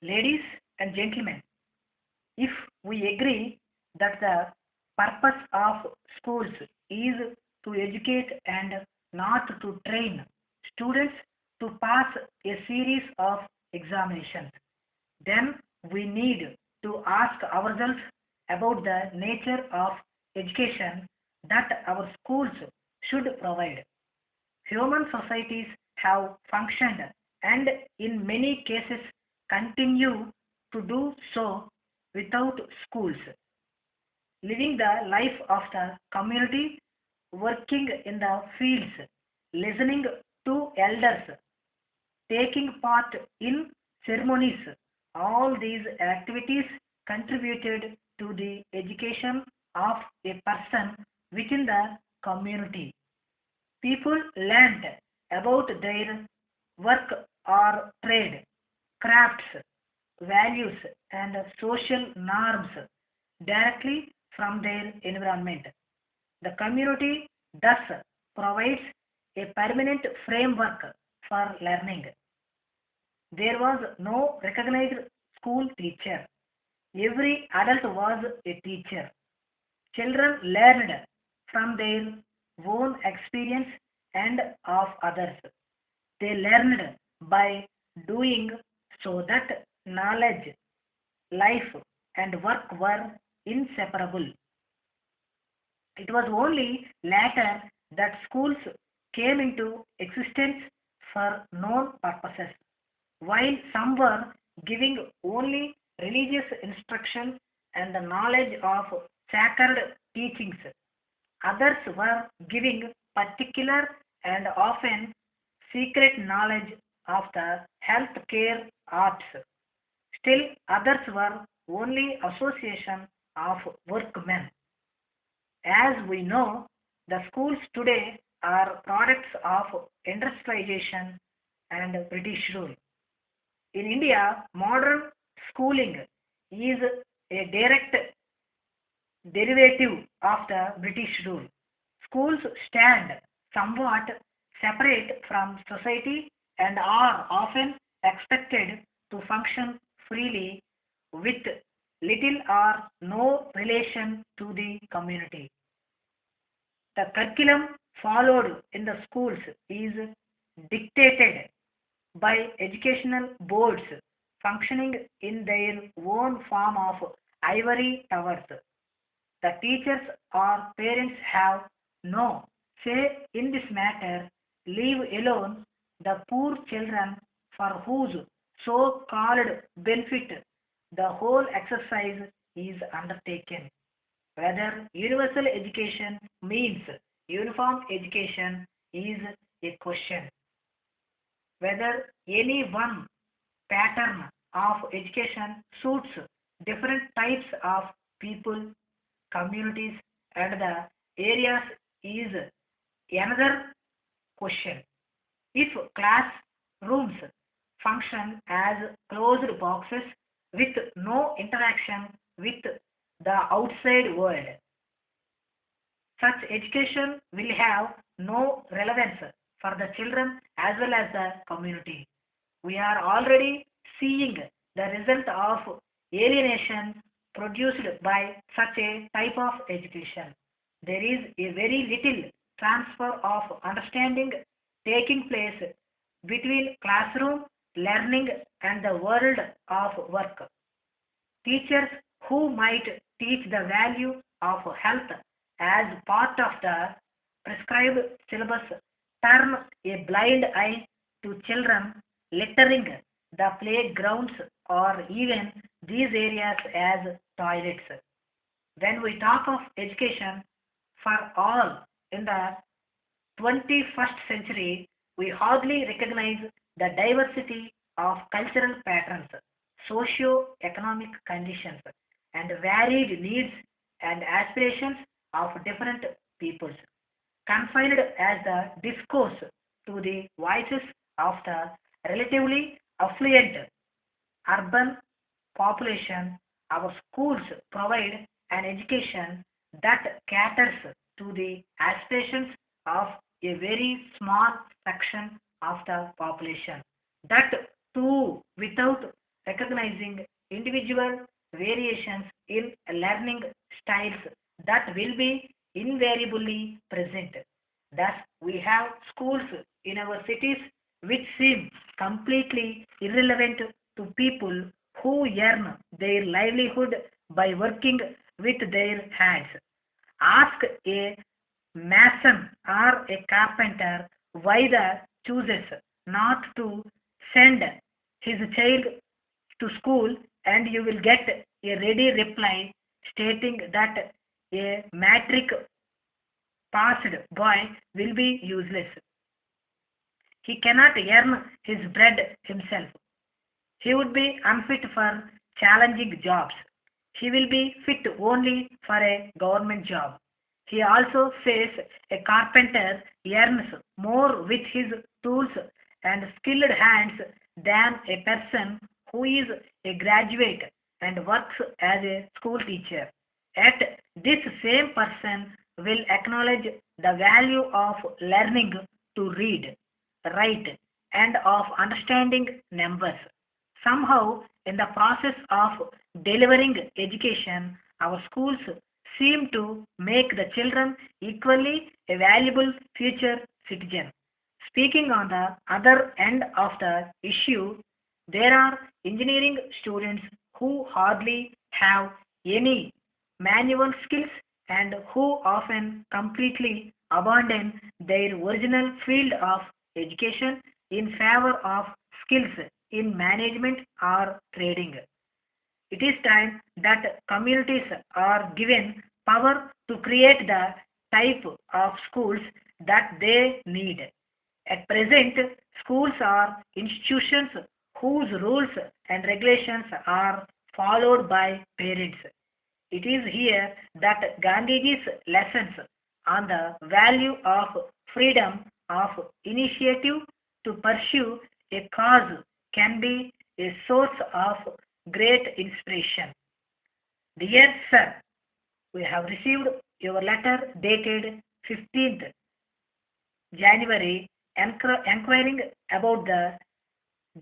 Ladies and gentlemen, if we agree that the purpose of schools is to educate and not to train students to pass a series of examinations, then we need to ask ourselves about the nature of education that our schools should provide. Human societies have functioned and in many cases continue to do so without schools. Living the life of the community, working in the fields, listening to elders, taking part in ceremonies. All these activities contributed to the education of a person within the community. People learned about their work or trade, crafts, values, and social norms directly from their environment. The community thus provides a permanent framework for learning. There was no recognized school teacher. Every adult was a teacher. Children learned from their own experience and of others. They learned by doing so that knowledge, life, and work were inseparable. It was only later that schools came into existence for known purposes. While some were giving only religious instruction and the knowledge of sacred teachings, others were giving particular and often secret knowledge of the health care arts. Still others were only association of workmen. As we know, the schools today are products of industrialization and British rule. In India, modern schooling is a direct derivative of the British rule. Schools stand somewhat separate from society and are often expected to function freely with little or no relation to the community. The curriculum followed in the schools is dictated by educational boards functioning in their own form of ivory towers. The teachers or parents have no say in this matter, leave alone the poor children for whose so called benefit the whole exercise is undertaken. Whether universal education means uniform education is a question. Whether any one pattern of education suits different types of people, communities, and the areas is another question. If classrooms function as closed boxes with no interaction with the outside world, such education will have no relevance for the children as well as the community. We are already seeing the result of alienation produced by such a type of education. There is a very little transfer of understanding taking place between classroom learning and the world of work. Teachers who might teach the value of health as part of the prescribed syllabus turn a blind eye to children littering the playgrounds or even these areas as toilets. When we talk of education for all in the 21st century, we hardly recognize the diversity of cultural patterns, socio-economic conditions, and varied needs and aspirations of different peoples, confined as the discourse to the voices of the relatively affluent urban population. Our schools provide an education that caters to the aspirations of a very small section of the population. That too without recognizing individual variations in learning styles that will be invariably present. Thus, we have schools in our cities which seem completely irrelevant to people who earn their livelihood by working with their hands. Ask a mason or a carpenter why the chooses not to send his child to school, and you will get a ready reply stating that a matric passed boy will be useless. He cannot earn his bread himself. He would be unfit for challenging jobs. He will be fit only for a government job. He also says a carpenter earns more with his tools and skilled hands than a person who is a graduate and works as a school teacher. Yet this same person will acknowledge the value of learning to read, write, and of understanding numbers. Somehow, in the process of delivering education, our schools seem to make the children equally a valuable future citizen. Speaking on the other end of the issue, there are engineering students who hardly have any manual skills and who often completely abandon their original field of education in favor of skills in management or trading. It is time that communities are given power to create the type of schools that they need. At present, schools are institutions whose rules and regulations are followed by parents. It is here that Gandhiji's lessons on the value of freedom of initiative to pursue a cause can be a source of great inspiration. Dear Sir, we have received your letter dated 15th January inquiring about the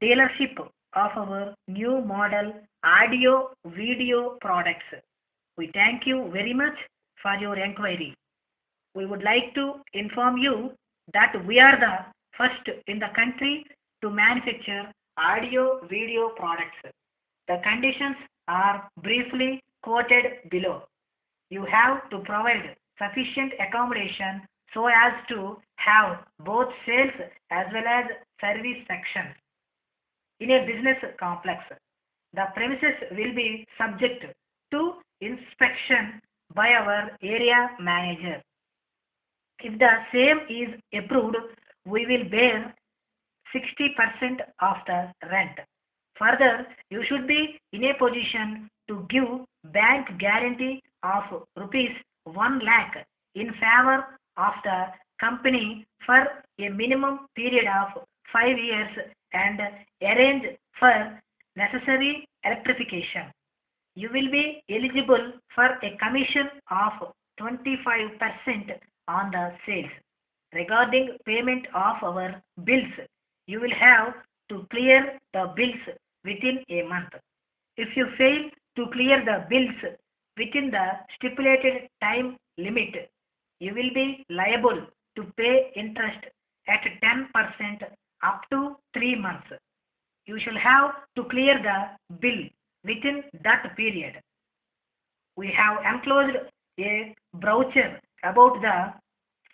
dealership of our new model audio video products. We thank you very much for your inquiry. We would like to inform you that we are the first in the country to manufacture audio video products. The conditions are briefly quoted below. You have to provide sufficient accommodation so as to have both sales as well as service sections in a business complex. The premises will be subject to inspection by our area manager. If the same is approved, we will bear 60% of the rent. Further, you should be in a position to give bank guarantee of rupees 1 lakh in favor of the company for a minimum period of 5 years and arrange for necessary electrification. You will be eligible for a commission of 25% on the sales. Regarding payment of our bills, you will have to clear the bills within a month. If you fail to clear the bills within the stipulated time limit, you will be liable to pay interest at 10% up to 3 months. You shall have to clear the bill within that period. We have enclosed a brochure about the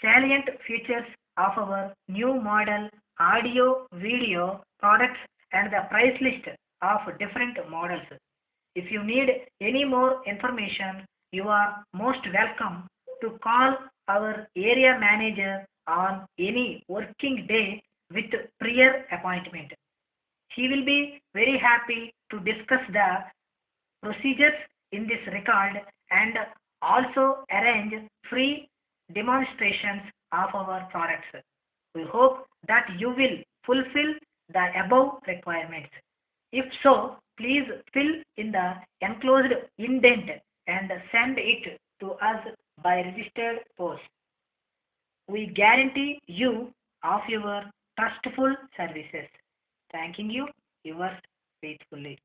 salient features of our new model audio video products and the price list of different models. If you need any more information, you are most welcome to call our area manager on any working day with prior appointment. He will be very happy to discuss the procedures in this record and also arrange free demonstrations of our products. We hope that you will fulfill the above requirements. If so, please fill in the enclosed indent and send it to us by registered post. We guarantee you of your trustful services. Thanking you, yours faithfully.